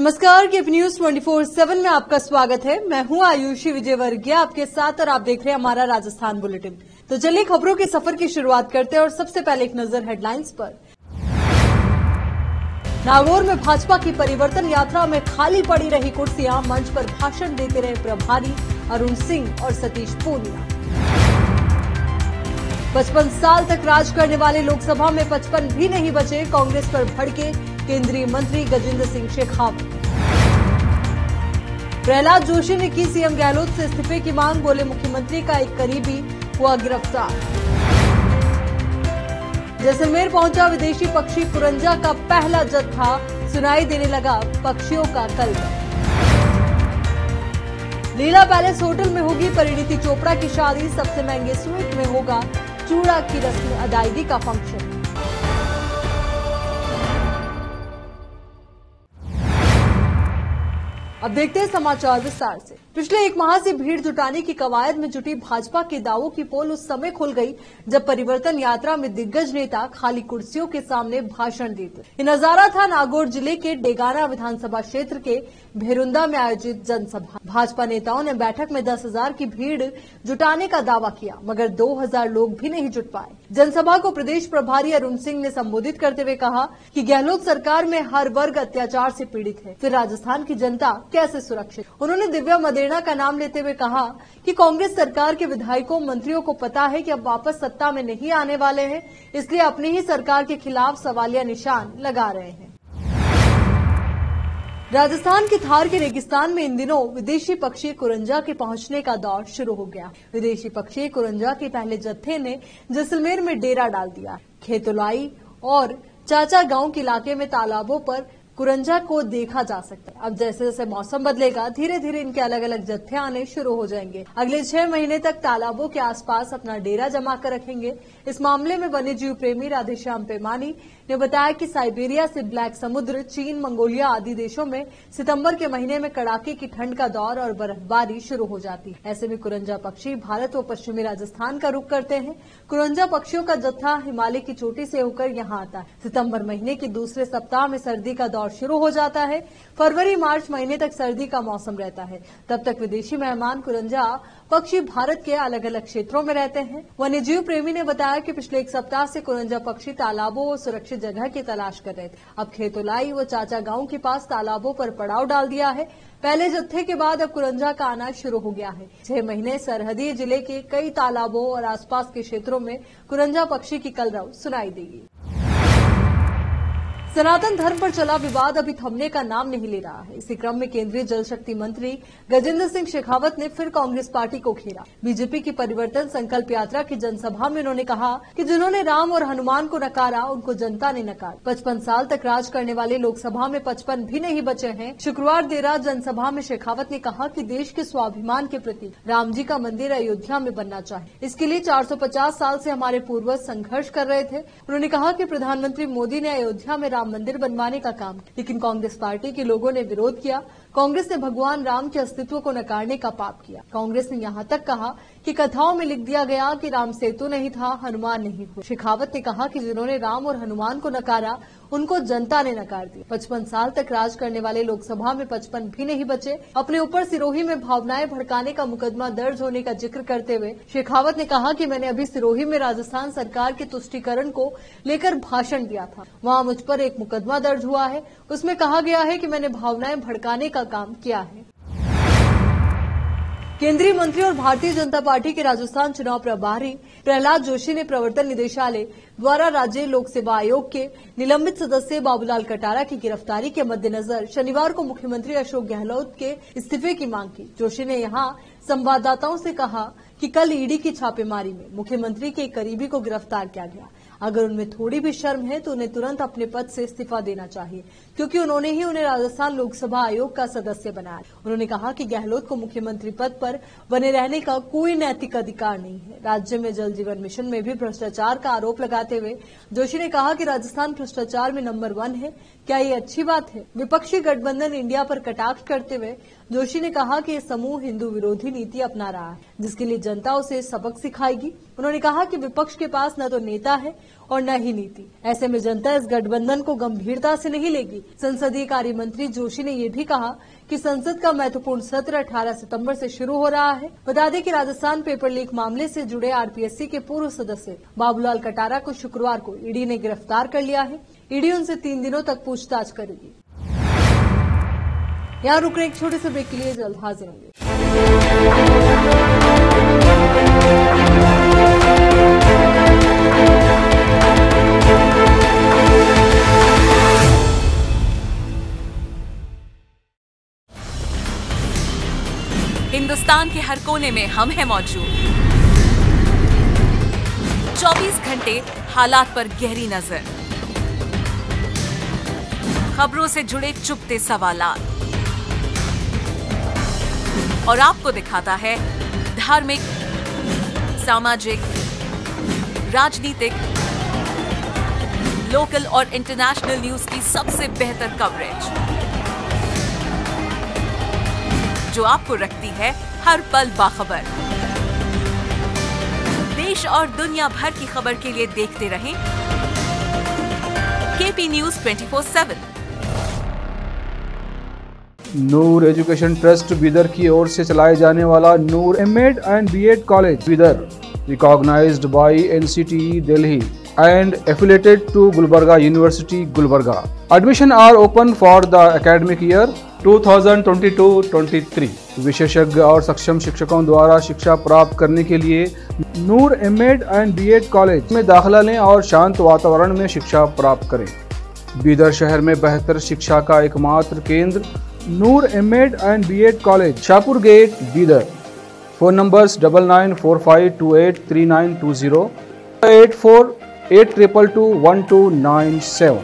नमस्कार, cap news 24/7 में आपका स्वागत है। मैं हूं आयुषी विजयवर्गीय आपके साथ और आप देख रहे हैं हमारा राजस्थान बुलेटिन। तो चलिए खबरों के सफर की शुरुआत करते हैं और सबसे पहले एक नजर हेडलाइंस पर। नागौर में भाजपा की परिवर्तन यात्रा में खाली पड़ी रही कुर्सियां, मंच पर भाषण देते रहे प्रभारी अरुण सिंह और सतीश पूनिया। 55 साल तक राज करने वाले लोकसभा में 55 भी नहीं बचे, कांग्रेस पर भड़के केंद्रीय मंत्री गजेंद्र सिंह शेखावत। प्रहलाद जोशी ने की सीएम गहलोत से इस्तीफे की मांग, बोले मुख्यमंत्री का एक करीबी हुआ गिरफ्तार। जैसलमेर पहुंचा विदेशी पक्षी कुरंजा का पहला जत्था, सुनाई देने लगा पक्षियों का कलरव। लीला पैलेस होटल में होगी परिणीति चोपड़ा की शादी, सबसे महंगे स्वीट में होगा चूड़ा की रस्म अदायगी का फंक्शन। अब देखते हैं समाचार विस्तार से। पिछले एक माह से भीड़ जुटाने की कवायद में जुटी भाजपा के दावों की पोल उस समय खुल गई जब परिवर्तन यात्रा में दिग्गज नेता खाली कुर्सियों के सामने भाषण देते। ये नजारा था नागौर जिले के डेगाना विधानसभा क्षेत्र के भेरुंदा में आयोजित जनसभा। भाजपा नेताओं ने बैठक में 10,000 की भीड़ जुटाने का दावा किया, मगर 2,000 लोग भी नहीं जुट पाए। जनसभा को प्रदेश प्रभारी अरुण सिंह ने संबोधित करते हुए कहा कि गहलोत सरकार में हर वर्ग अत्याचार से पीड़ित है, फिर राजस्थान की जनता कैसे सुरक्षित। उन्होंने दिव्या मदेरणा का नाम लेते हुए कहा कि कांग्रेस सरकार के विधायकों मंत्रियों को पता है कि अब वापस सत्ता में नहीं आने वाले हैं, इसलिए अपनी ही सरकार के खिलाफ सवालिया निशान लगा रहे हैं। राजस्थान के थार के रेगिस्तान में इन दिनों विदेशी पक्षी कुरंजा के पहुंचने का दौर शुरू हो गया। विदेशी पक्षी कुरंजा के पहले जत्थे ने जैसलमेर में डेरा डाल दिया। खेतोलाई और चाचा गांव के इलाके में तालाबों पर कुरंजा को देखा जा सकता है। अब जैसे जैसे मौसम बदलेगा, धीरे धीरे इनके अलग अलग जत्थे आने शुरू हो जाएंगे। अगले 6 महीने तक तालाबों के आसपास अपना डेरा जमा कर रखेंगे। इस मामले में वन्य जीव प्रेमी राधेश्याम पेमानी ने बताया कि साइबेरिया से ब्लैक समुद्र, चीन, मंगोलिया आदि देशों में सितंबर के महीने में कड़ाके की ठंड का दौर और बर्फबारी शुरू हो जाती है। ऐसे में कुरंजा पक्षी भारत व पश्चिमी राजस्थान का रुख करते हैं। कुरंजा पक्षियों का जत्था हिमालय की चोटी से होकर यहाँ आता है। सितंबर महीने के दूसरे सप्ताह में सर्दी का दौर शुरू हो जाता है। फरवरी मार्च महीने तक सर्दी का मौसम रहता है। तब तक विदेशी मेहमान कुरंजा पक्षी भारत के अलग अलग क्षेत्रों में रहते हैं। वन्यजीव प्रेमी ने बताया कि पिछले एक सप्ताह से कुरंजा पक्षी तालाबों और सुरक्षित जगह की तलाश कर रहे थे। अब खेतोलाई व चाचा गांव के पास तालाबों पर पड़ाव डाल दिया है। पहले जत्थे के बाद अब कुरंजा का आना शुरू हो गया है। 6 महीने सरहदी जिले के कई तालाबों और आसपास के क्षेत्रों में कुरंजा पक्षी की कलरव सुनाई देगी। सनातन धर्म पर चला विवाद अभी थमने का नाम नहीं ले रहा है। इसी क्रम में केंद्रीय जल शक्ति मंत्री गजेंद्र सिंह शेखावत ने फिर कांग्रेस पार्टी को घेरा। बीजेपी की परिवर्तन संकल्प यात्रा की जनसभा में उन्होंने कहा कि जिन्होंने राम और हनुमान को नकारा, उनको जनता ने नकारा। 55 साल तक राज करने वाले लोकसभा में 55 भी नहीं बचे हैं। शुक्रवार देर रात जनसभा में शेखावत ने कहा कि देश के स्वाभिमान के प्रति राम जी का मंदिर अयोध्या में बनना चाहिए। इसके लिए 450 साल से हमारे पूर्वज संघर्ष कर रहे थे। उन्होंने कहा कि प्रधानमंत्री मोदी ने अयोध्या में राम मंदिर बनवाने का काम, लेकिन कांग्रेस पार्टी के लोगों ने विरोध किया। कांग्रेस ने भगवान राम के अस्तित्व को नकारने का पाप किया। कांग्रेस ने यहां तक कहा कि कथाओं में लिख दिया गया कि राम सेतु नहीं था, हनुमान नहीं हुए। शेखावत ने कहा कि जिन्होंने राम और हनुमान को नकारा, उनको जनता ने नकार दिया। 55 साल तक राज करने वाले लोकसभा में 55 भी नहीं बचे। अपने ऊपर सिरोही में भावनाएं भड़काने का मुकदमा दर्ज होने का जिक्र करते हुए शेखावत ने कहा कि मैंने अभी सिरोही में राजस्थान सरकार के तुष्टीकरण को लेकर भाषण दिया था। वहां मुझ पर एक मुकदमा दर्ज हुआ है। उसमें कहा गया है कि मैंने भावनाएं भड़काने का काम किया है। केंद्रीय मंत्री और भारतीय जनता पार्टी के राजस्थान चुनाव प्रभारी प्रहलाद जोशी ने प्रवर्तन निदेशालय द्वारा राज्य लोक सेवा आयोग के निलंबित सदस्य बाबूलाल कटारा की गिरफ्तारी के मद्देनजर शनिवार को मुख्यमंत्री अशोक गहलोत के इस्तीफे की मांग की। जोशी ने यहां संवाददाताओं से कहा कि कल ईडी की छापेमारी में मुख्यमंत्री के एक करीबी को गिरफ्तार किया गया। अगर उनमें थोड़ी भी शर्म है तो उन्हें तुरंत अपने पद से इस्तीफा देना चाहिए, क्योंकि उन्होंने ही उन्हें राजस्थान लोकसभा आयोग का सदस्य बनाया। उन्होंने कहा कि गहलोत को मुख्यमंत्री पद पर बने रहने का कोई नैतिक अधिकार नहीं है। राज्य में जल जीवन मिशन में भी भ्रष्टाचार का आरोप लगाते हुए जोशी ने कहा कि राजस्थान भ्रष्टाचार में नंबर 1 है। क्या ये अच्छी बात है? विपक्षी गठबंधन इंडिया पर कटाक्ष करते हुए जोशी ने कहा कि ये समूह हिंदू विरोधी नीति अपना रहा है, जिसके लिए जनता उसे सबक सिखाएगी। उन्होंने कहा कि विपक्ष के पास न तो नेता है और न ही नीति। ऐसे में जनता इस गठबंधन को गंभीरता से नहीं लेगी। संसदीय कार्य मंत्री जोशी ने ये भी कहा कि संसद का महत्वपूर्ण सत्र 18 सितंबर से शुरू हो रहा है। बता दें कि राजस्थान पेपर लीक मामले से जुड़े आरपीएससी के पूर्व सदस्य बाबूलाल कटारा को शुक्रवार को ईडी ने गिरफ्तार कर लिया है। ईडी उनसे 3 दिनों तक पूछताछ करेगी। यहाँ रुक रहे एक छोटे से ब्रेक के लिए, जल्द हाजिर होंगे। हिंदुस्तान के हर कोने में हम हैं मौजूद। 24 घंटे हालात पर गहरी नजर, खबरों से जुड़े चुपते सवालात, और आपको दिखाता है धार्मिक, सामाजिक, राजनीतिक, लोकल और इंटरनेशनल न्यूज की सबसे बेहतर कवरेज, जो आपको रखती है हर पल बाखबर। देश और दुनिया भर की खबर के लिए देखते रहें KP news 24/7। Noor education trust Bidar की ओर से चलाए जाने वाला Noor MEd and BEd college Bidar, recognised by NCTE Delhi and affiliated to Gulbarga University, Gulbarga. Admission are open for the academic year 2022-23. विशेषज्ञ और सक्षम शिक्षकों द्वारा शिक्षा प्राप्त करने के लिए नूर एमएड एंड बीएड कॉलेज में दाखिला लें और शांत वातावरण में शिक्षा प्राप्त करें। बीदर शहर में बेहतर शिक्षा का एकमात्र केंद्र Noor MEd and BEd college, Shahpur gate, Bidar. Phone numbers 9945283920, 8482221297।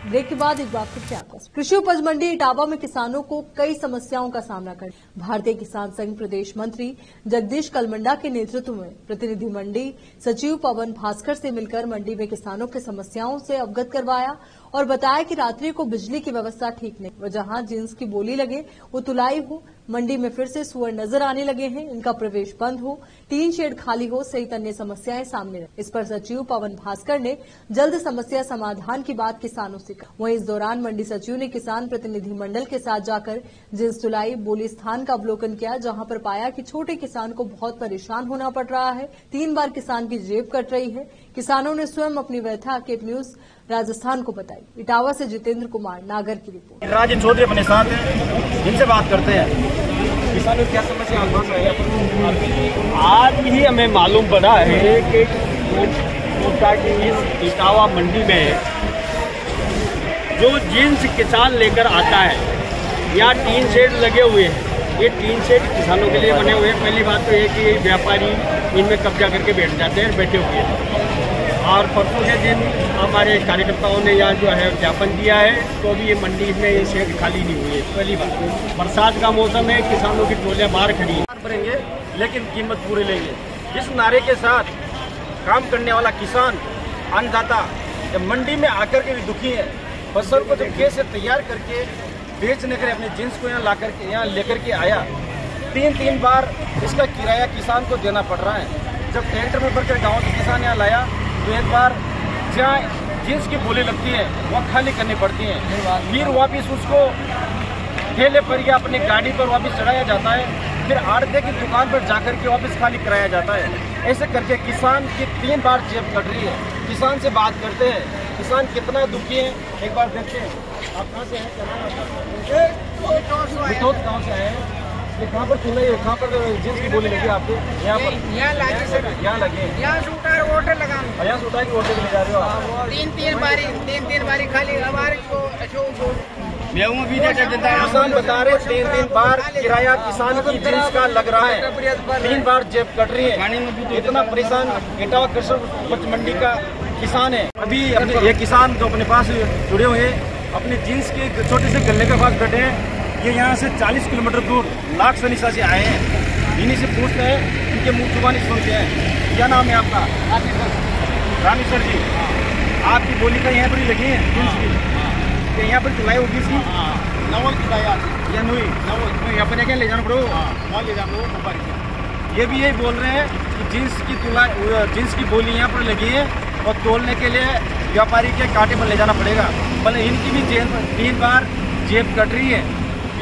Break के बाद एक बार फिर से आपका कृषि उपज मंडी इटावा में किसानों को कई समस्याओं का सामना कर भारतीय किसान संघ प्रदेश मंत्री जगदीश कलमंडा के नेतृत्व में प्रतिनिधि मंडी सचिव पवन भास्कर से मिलकर मंडी में किसानों की समस्याओं से अवगत करवाया और बताया कि रात्रि को बिजली की व्यवस्था ठीक नहीं, वह जहां जिन्स की बोली लगे वो तुलाई हो, मंडी में फिर से सुअर नजर आने लगे हैं, इनका प्रवेश बंद हो, टीन शेड खाली हो सहित अन्य समस्याएं सामने रही। इस पर सचिव पवन भास्कर ने जल्द समस्या समाधान की बात किसानों से कही। वहीं इस दौरान मंडी सचिव ने किसान प्रतिनिधि मंडल के साथ जाकर जिन्स तुलाई बोली स्थान का अवलोकन किया, जहां पर पाया कि छोटे किसान को बहुत परेशान होना पड़ रहा है। 3 बार किसान की जेब कट रही है। किसानों ने स्वयं अपनी व्यथा केप न्यूज राजस्थान को बताई। इटावा से जितेंद्र कुमार नागर की रिपोर्ट। राज चौधरी अपने साथ हैं, इनसे बात करते हैं। किसानों की क्या समस्या आज ही हमें मालूम पड़ा है कि इस इटावा मंडी में जो जिन्स किसान लेकर आता है, यहाँ टीन शेड लगे हुए हैं। ये टीन शेड किसानों के लिए बने हुए हैं। पहली बात तो ये कि व्यापारी इनमें कब्जा करके बैठ जाते हैं, बैठे हुए हैं। और परसों के दिन हमारे कार्यकर्ताओं ने यहाँ जो है ज्ञापन दिया है, तो भी ये मंडी में ये शेड खाली नहीं हुई है। पहली बात, बरसात का मौसम है, किसानों की टोलियाँ बाहर खड़ी हैं। भरेंगे लेकिन कीमत पूरे लेंगे। इस नारे के साथ काम करने वाला किसान अन्नदाता जब मंडी में आकर के भी दुखी है, फसल को जब कैसे तैयार करके बेचने के लिए अपने जिन्स को यहाँ ला करके यहाँ लेकर के आया, 3 बार इसका किराया किसान को देना पड़ रहा है। जब ट्रैक्टर में भरकर गाँव से किसान यहाँ लाया तो एक बार जहाँ जिन्स की बोली लगती है वह खाली करनी पड़ती है, फिर वापिस उसको ठेले पर या अपनी गाड़ी पर वापस चढ़ाया जाता है, फिर आड़ते की दुकान पर जाकर के वापस खाली कराया जाता है। ऐसे करके किसान की 3 बार जेब कट रही है। किसान से बात करते हैं, किसान कितना दुखी है एक बार देखते हैं। आप कहाँ से हैं? कहाँ से आए हैं? ये कहाँ पर चल रही है? कहाँ पर जिन्स की बोली लगी आपको? यहाँ पर यहाँ लगे यहाँ सूटा होटल लगा, यहाँ सूटा की होटल ले जा रहे हो आप? 3 बारी खाली हमारे को किसान बता रहे 3 बार किराया किसान की जिन्स का लग रहा है, 3 बार जेब कट रही है। इतना परेशान इटावा कृषि उपज मंडी का किसान है। अभी ये किसान जो अपने पास जुड़े हुए हैं, अपने जिन्स के छोटे से गले के पास बैठे हैं, ये यहाँ से 40 किलोमीटर दूर लाख सनिशा से आए हैं। इन्हीं से पूछते हैं, इनके मुँह जुबानी सुनते हैं। क्या नाम है आपका? रानी सर जी, आपकी बोली का यहाँ पर ही लगी है? यहाँ पर चुलाई होगी इसकी? नवल चुलाई या नुई यहाँ पर क्या ले जाना पड़ो? ले जाना। ये भी यही बोल रहे हैं कि जींस की बोली यहाँ पर लगी है और तोलने के लिए व्यापारी के कांटे पर ले जाना पड़ेगा। भले इनकी भी 3 बार जेब कट रही है।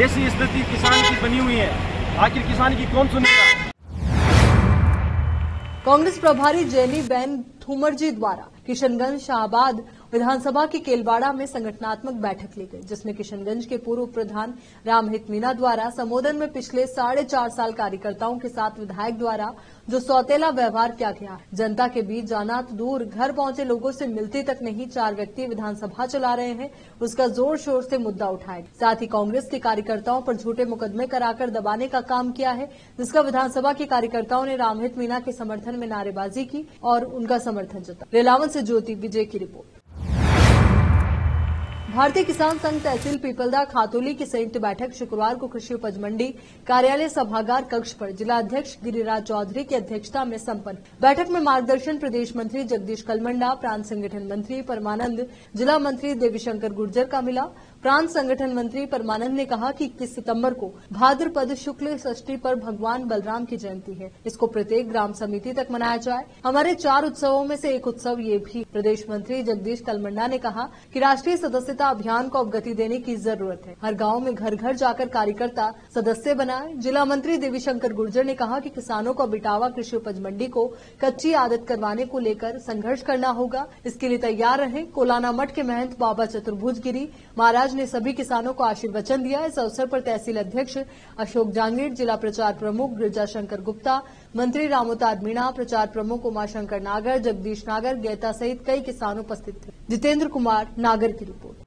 ऐसी स्थिति किसान की बनी हुई है। आखिर किसान की कौन सुनेगा? कांग्रेस प्रभारी जेनी बेन थुमरजी द्वारा किशनगंज शाहबाद विधानसभा के केलवाड़ा में संगठनात्मक बैठक ली गई, जिसमें किशनगंज के पूर्व प्रधान रामहित मीणा द्वारा संबोधन में पिछले 4.5 साल कार्यकर्ताओं के साथ विधायक द्वारा जो सौतेला व्यवहार किया गया, जनता के बीच जाना तो दूर, घर पहुंचे लोगों से मिलते तक नहीं, 4 व्यक्ति विधानसभा चला रहे हैं, उसका जोर शोर से मुद्दा उठाया। साथ ही कांग्रेस के कार्यकर्ताओं पर झूठे मुकदमे कराकर दबाने का काम किया है, जिसका विधानसभा के कार्यकर्ताओं ने रामहित मीणा के समर्थन में नारेबाजी की और उनका समर्थन जताया। रेलावन से ज्योति विजय की रिपोर्ट। भारतीय किसान संघ तहसील पीपलदा खातोली की संयुक्त बैठक शुक्रवार को कृषि उपज मंडी कार्यालय सभागार कक्ष पर जिला अध्यक्ष गिरिराज चौधरी की अध्यक्षता में संपन्न। बैठक में मार्गदर्शन प्रदेश मंत्री जगदीश कलमंडा, प्रांत संगठन मंत्री परमानंद, जिला मंत्री देवीशंकर गुर्जर का मिला। प्रांत संगठन मंत्री परमानंद ने कहा कि 21 सितंबर को भाद्रपद शुक्ल षष्ठी पर भगवान बलराम की जयंती है, इसको प्रत्येक ग्राम समिति तक मनाया जाए। हमारे 4 उत्सवों में से एक उत्सव ये भी। प्रदेश मंत्री जगदीश कलमंडा ने कहा कि राष्ट्रीय सदस्यता अभियान को अब गति देने की जरूरत है। हर गांव में घर घर जाकर कार्यकर्ता सदस्य बनाए। जिला मंत्री देवीशंकर गुर्जर ने कहा कि किसानों को बिटावा कृषि उपज मंडी को कच्ची आदत करवाने को लेकर संघर्ष करना होगा, इसके लिए तैयार रहे। कोलाना मठ के महंत बाबा चतुर्भुज गिरी महाराज ने सभी किसानों को आशीर्वचन दिया। इस अवसर पर तहसील अध्यक्ष अशोक जांगीर, जिला प्रचार प्रमुख गिरजाशंकर गुप्ता, मंत्री रामोताद मीणा, प्रचार प्रमुख उमाशंकर नागर, जगदीश नागर, गैता सहित कई किसान उपस्थित थे। जितेंद्र कुमार नागर की रिपोर्ट।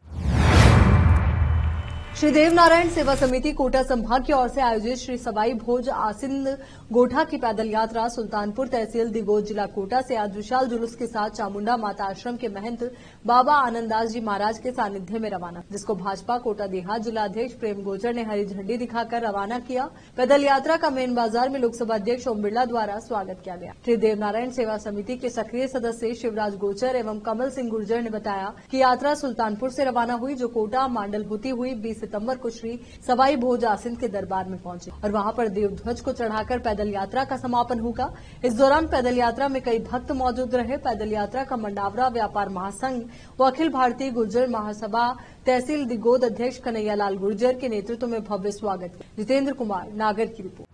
श्री देवनारायण सेवा समिति कोटा संभाग की ओर से आयोजित श्री सवाई भोज आसिंद गोठा की पैदल यात्रा सुल्तानपुर तहसील दिगोद जिला कोटा से आज विशाल जुलूस के साथ चामुंडा माता आश्रम के महंत बाबा आनंददास जी महाराज के सानिध्य में रवाना, जिसको भाजपा कोटा देहात जिला अध्यक्ष प्रेम गोचर ने हरी झंडी दिखाकर रवाना किया। पैदल यात्रा का मेन बाजार में लोकसभा अध्यक्ष ओम बिरला द्वारा स्वागत किया गया। श्री देवनारायण सेवा समिति के सक्रिय सदस्य शिवराज गोचर एवं कमल सिंह गुर्जर ने बताया कि यात्रा सुल्तानपुर से रवाना हुई, जो कोटा मांडल होती हुई 20 सितंबर को श्री सवाई भोज आसिंद के दरबार में पहुंचे और वहां पर देवध्वज को चढ़ाकर पैदल यात्रा का समापन होगा। इस दौरान पैदल यात्रा में कई भक्त मौजूद रहे। पैदल यात्रा का मंडावरा व्यापार महासंघ व अखिल भारतीय गुर्जर महासभा तहसील दिगोद अध्यक्ष कन्हैयालाल गुर्जर के नेतृत्व में भव्य स्वागत किया। जितेंद्र कुमार नागर की रिपोर्ट।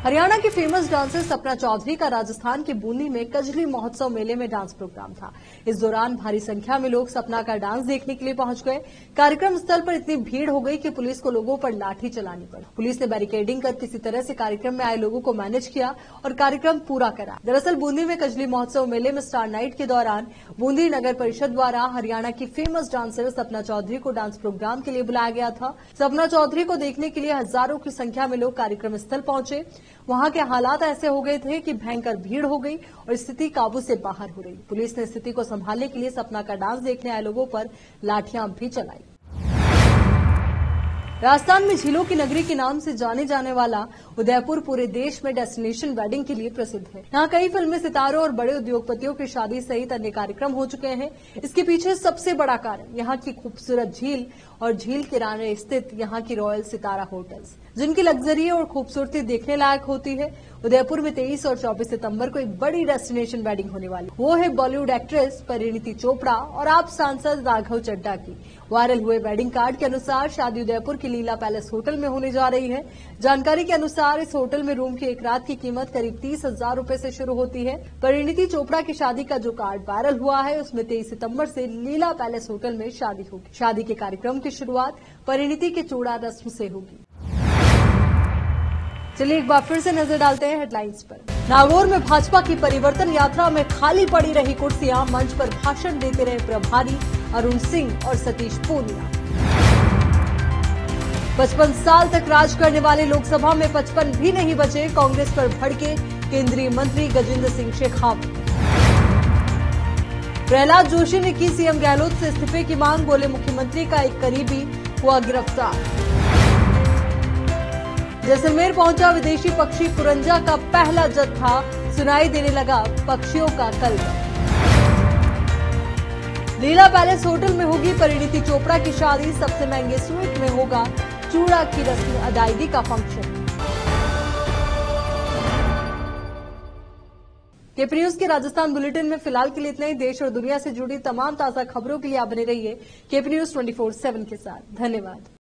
हरियाणा की फेमस डांसर सपना चौधरी का राजस्थान के बूंदी में कजली महोत्सव मेले में डांस प्रोग्राम था। इस दौरान भारी संख्या में लोग सपना का डांस देखने के लिए पहुंच गए। कार्यक्रम स्थल पर इतनी भीड़ हो गई कि पुलिस को लोगों पर लाठी चलानी पड़ी। पुलिस ने बैरिकेडिंग कर किसी तरह से कार्यक्रम में आए लोगों को मैनेज किया और कार्यक्रम पूरा करा। दरअसल बूंदी में कजली महोत्सव मेले में स्टार नाइट के दौरान बूंदी नगर परिषद द्वारा हरियाणा की फेमस डांसर सपना चौधरी को डांस प्रोग्राम के लिए बुलाया गया था। सपना चौधरी को देखने के लिए हजारों की संख्या में लोग कार्यक्रम स्थल पहुंचे। वहां के हालात ऐसे हो गए थे कि भयंकर भीड़ हो गई और स्थिति काबू से बाहर हो रही। पुलिस ने स्थिति को संभालने के लिए सपना का डांस देखने आए लोगों पर लाठियां भी चलाई। राजस्थान में झीलों की नगरी के नाम से जाने जाने वाला उदयपुर पूरे देश में डेस्टिनेशन वेडिंग के लिए प्रसिद्ध है। यहाँ कई फिल्मी सितारों और बड़े उद्योगपतियों की शादी सहित अन्य कार्यक्रम हो चुके हैं। इसके पीछे सबसे बड़ा कारण यहाँ की खूबसूरत झील और झील किनारे स्थित यहाँ की रॉयल सितारा होटल्स, जिनकी लग्जरी और खूबसूरती देखने लायक होती है। उदयपुर में 23 और 24 सितंबर को एक बड़ी डेस्टिनेशन वेडिंग होने वाली, वो है बॉलीवुड एक्ट्रेस परिणीति चोपड़ा और आप सांसद राघव चड्ढा की। वायरल हुए वेडिंग कार्ड के अनुसार शादी उदयपुर की लीला पैलेस होटल में होने जा रही है। जानकारी के अनुसार इस होटल में रूम की एक रात की कीमत करीब 30,000 रूपये से शुरू होती है। परिणीति चोपड़ा की शादी का जो कार्ड वायरल हुआ है उसमें 23 सितंबर से लीला पैलेस होटल में शादी होगी। शादी के कार्यक्रम की शुरुआत परिणीति के चूड़ा रस्म से होगी। चलिए एक बार फिर से नजर डालते हैं हेडलाइंस पर। नागौर में भाजपा की परिवर्तन यात्रा में खाली पड़ी रही कुर्सियां, मंच पर भाषण देते रहे प्रभारी अरुण सिंह और सतीश पूनिया। 55 साल तक राज करने वाले लोकसभा में 55 भी नहीं बचे, कांग्रेस पर भड़के केंद्रीय मंत्री गजेंद्र सिंह शेखावत। प्रहलाद जोशी ने की सीएम गहलोत से इस्तीफे की मांग, बोले मुख्यमंत्री का एक करीबी हुआ गिरफ्तार। जैसलमेर पहुंचा विदेशी पक्षी कुरंजा का पहला जत्था, सुनाई देने लगा पक्षियों का कलरव। लीला पैलेस होटल में होगी परिणीति चोपड़ा की शादी, सबसे महंगे स्वीट में होगा चूड़ा की रस्म अदायगी का फंक्शन। केपी न्यूज के राजस्थान बुलेटिन में फिलहाल के लिए इतना ही। देश और दुनिया से जुड़ी तमाम ताजा खबरों के लिए आप बने रहिए केपी न्यूज 24/7 के साथ। धन्यवाद।